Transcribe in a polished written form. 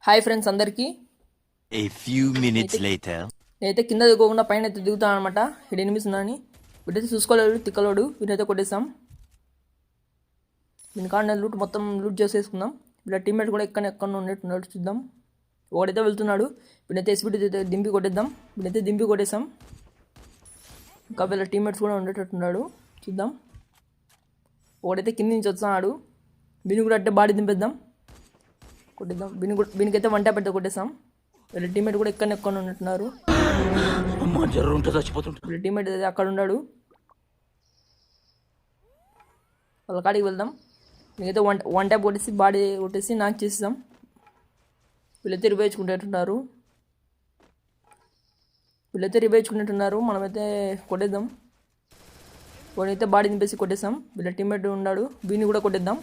Hi friends అందరికీ. A few minutes later. నేనైతే కింద దిగకుండా పైన అయితే దిగుతాను అనమాట. ఇక్కడ ఎనిమిస్ ఉన్నాయని వీడైతే చూసుకోలేడు, తిక్కలోడు. వీడైతే కొట్టేసాం. దీని కాడ లూట్ మొత్తం లూట్ చేసేసుకుందాం. వీళ్ళ టీమ్మేట్ కూడా ఎక్కడ ఉన్నట్టున్నాడు చూద్దాం. ఒకడైతే వెళ్తున్నాడు. వీడైతే ఎస్పీటీ అయితే దింపి కొట్టేద్దాం. వీడైతే దింపి కొట్టేసాం. ఇంకా వీళ్ళ టీమ్మేట్స్ కూడా ఉండేటట్టున్నాడు చూద్దాం. ఒకడైతే కింది నుంచి వస్తున్నాడు. వీని కూడా అంటే బాడీ దింపేద్దాం, కొట్టేద్దాం. వీనికైతే వన్ ట్యాప్ అయితే కొట్టేసాం. వీళ్ళ టీమ్మేట్ కూడా ఎక్కడ ఉన్నట్టున్నారు. వీళ్ళ టీమ్మేట్ అయితే అక్కడ ఉన్నాడు. వాళ్ళ కాడికి వెళ్దాం. మీకైతే వన్ ట్యాప్ కొట్టేసి బాడీ కొట్టేసి నాకు చేసేద్దాం. వీళ్ళైతే రివేచుకుంటున్నారు. మనమైతే కొట్టేద్దాం. వాడైతే బాడీ నింపేసి కొట్టేసాం. వీళ్ళ టీమ్మేట్ ఉన్నాడు, వీని కూడా కొట్టేద్దాం.